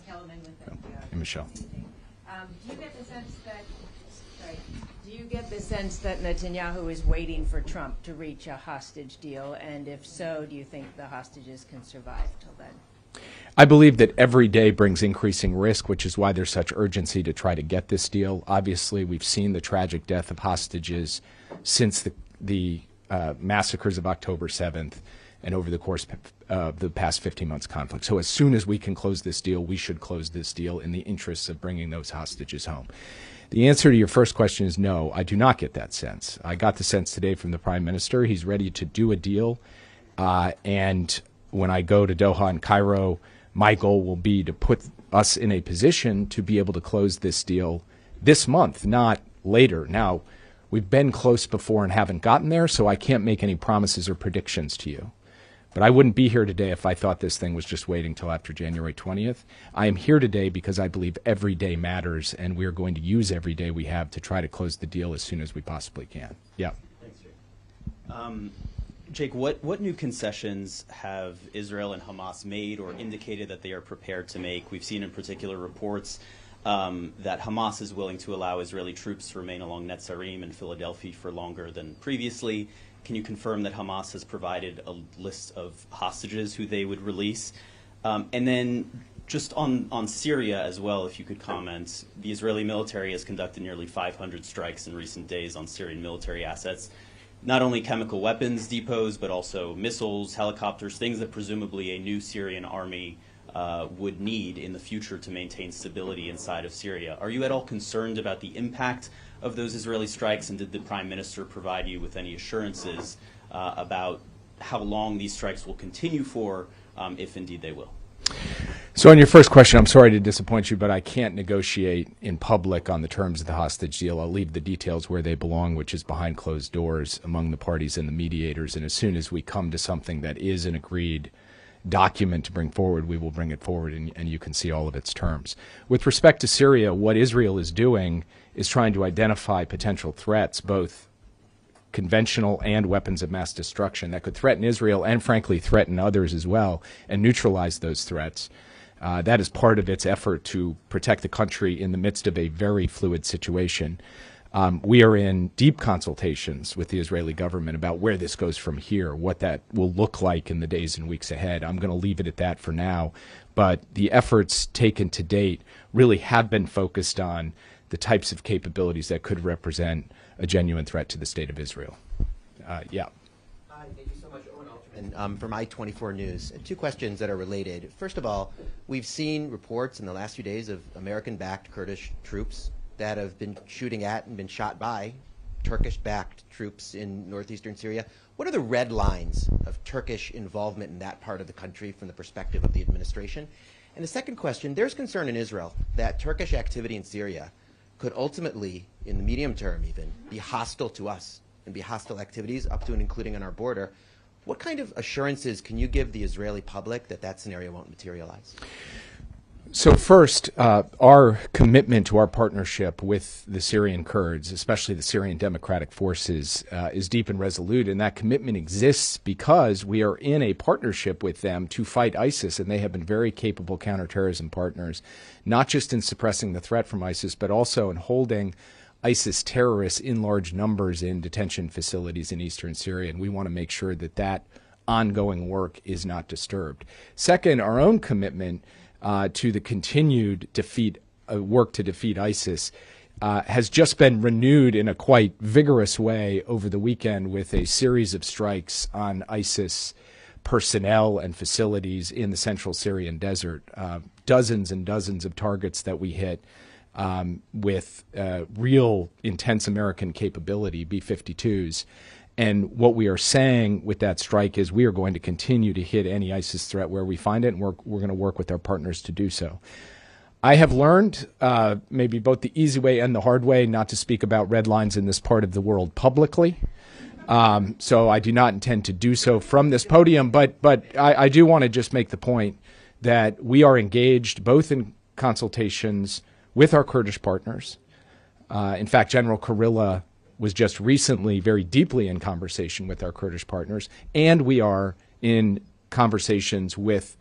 Kellerman with And Michelle. Do you get the sense that? Sorry. Do you get the sense that Netanyahu is waiting for Trump to reach a hostage deal? And if so, do you think the hostages can survive till then? I believe that every day brings increasing risk, which is why there's such urgency to try to get this deal. Obviously, we've seen the tragic death of hostages since the massacres of October 7th and over the course of the past 15 months conflict. So as soon as we can close this deal, we should close this deal in the interests of bringing those hostages home. The answer to your first question is no, I do not get that sense. I got the sense today from the Prime Minister. He's ready to do a deal. And when I go to Doha and Cairo, my goal will be to put us in a position to be able to close this deal this month, not later. Now, we've been close before and haven't gotten there, so I can't make any promises or predictions to you. But I wouldn't be here today if I thought this thing was just waiting till after January 20th. I am here today because I believe every day matters, and we are going to use every day we have to try to close the deal as soon as we possibly can. Yeah. Thanks, Jake. Jake, what new concessions have Israel and Hamas made or indicated that they are prepared to make? We've seen in particular reports that Hamas is willing to allow Israeli troops to remain along Netzarim and Philadelphia for longer than previously. Can you confirm that Hamas has provided a list of hostages who they would release? And then just on Syria as well, if you could comment, the Israeli military has conducted nearly 500 strikes in recent days on Syrian military assets. Not only chemical weapons depots, but also missiles, helicopters, things that presumably a new Syrian army would need in the future to maintain stability inside of Syria. Are you at all concerned about the impact of those Israeli strikes, and did the Prime Minister provide you with any assurances about how long these strikes will continue for, if indeed they will? So on your first question, I'm sorry to disappoint you, but I can't negotiate in public on the terms of the hostage deal. I'll leave the details where they belong, which is behind closed doors among the parties and the mediators. And as soon as we come to something that is an agreed document to bring forward, we will bring it forward, and you can see all of its terms. With respect to Syria, what Israel is doing is trying to identify potential threats, both conventional and weapons of mass destruction, that could threaten Israel and, frankly, threaten others as well, and neutralize those threats. That is part of its effort to protect the country in the midst of a very fluid situation. We are in deep consultations with the Israeli government about where this goes from here, what that will look like in the days and weeks ahead. I'm going to leave it at that for now. But the efforts taken to date really have been focused on the types of capabilities that could represent a genuine threat to the state of Israel. Yeah. Hi, thank you so much, Owen Alterman from I-24 News. Two questions that are related. First of all, we've seen reports in the last few days of American-backed Kurdish troops that have been shooting at and been shot by Turkish-backed troops in northeastern Syria. What are the red lines of Turkish involvement in that part of the country from the perspective of the administration? And the second question, there's concern in Israel that Turkish activity in Syria could ultimately, in the medium term even, be hostile to us and be hostile activities up to and including on our border. What kind of assurances can you give the Israeli public that that scenario won't materialize? So first, our commitment to our partnership with the Syrian Kurds, especially the Syrian Democratic Forces, is deep and resolute, and that commitment exists because we are in a partnership with them to fight ISIS, and they have been very capable counterterrorism partners, not just in suppressing the threat from ISIS, but also in holding ISIS terrorists in large numbers in detention facilities in eastern Syria, and we want to make sure that that ongoing work is not disturbed. Second, our own commitment to the continued work to defeat ISIS has just been renewed in a quite vigorous way over the weekend with a series of strikes on ISIS personnel and facilities in the central Syrian desert. Dozens and dozens of targets that we hit with real intense American capability, B-52s. And what we are saying with that strike is we are going to continue to hit any ISIS threat where we find it, and we're going to work with our partners to do so. I have learned, maybe both the easy way and the hard way, not to speak about red lines in this part of the world publicly. So I do not intend to do so from this podium, but I do want to just make the point that we are engaged both in consultations with our Kurdish partners. In fact, General Kurilla was just recently very deeply in conversation with our Kurdish partners, and we are in conversations with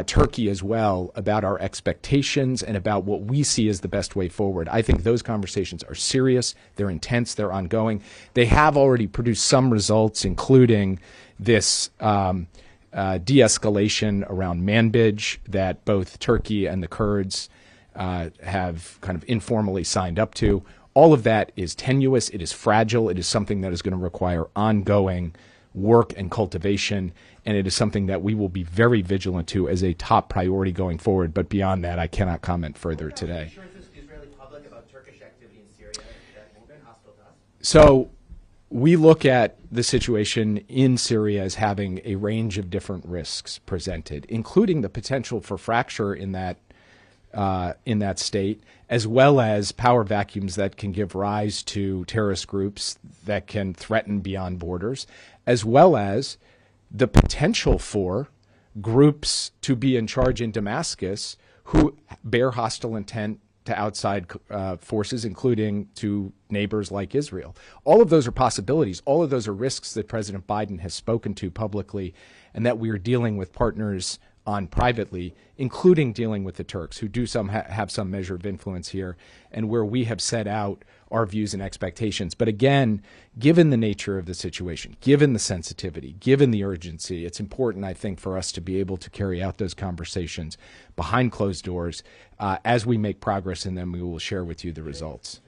Turkey as well about our expectations and about what we see as the best way forward. I think those conversations are serious, they're intense, they're ongoing. They have already produced some results, including this de-escalation around Manbij that both Turkey and the Kurds have kind of informally signed up to. All of that is tenuous, it is fragile, it is something that is going to require ongoing work and cultivation, and it is something that we will be very vigilant to as a top priority going forward. But beyond that, I cannot comment further today. Israeli public about Turkish activity in Syria that has been hostile to us? So we look at the situation in Syria as having a range of different risks presented, including the potential for fracture in that state, as well as power vacuums that can give rise to terrorist groups that can threaten beyond borders, as well as the potential for groups to be in charge in Damascus who bear hostile intent to outside forces, including to neighbors like Israel. All of those are possibilities. All of those are risks that President Biden has spoken to publicly and that we are dealing with partners on privately, including dealing with the Turks, who do have some measure of influence here, and where we have set out our views and expectations. But again, given the nature of the situation, given the sensitivity, given the urgency, it's important, I think, for us to be able to carry out those conversations behind closed doors. As we make progress in them, we will share with you the results.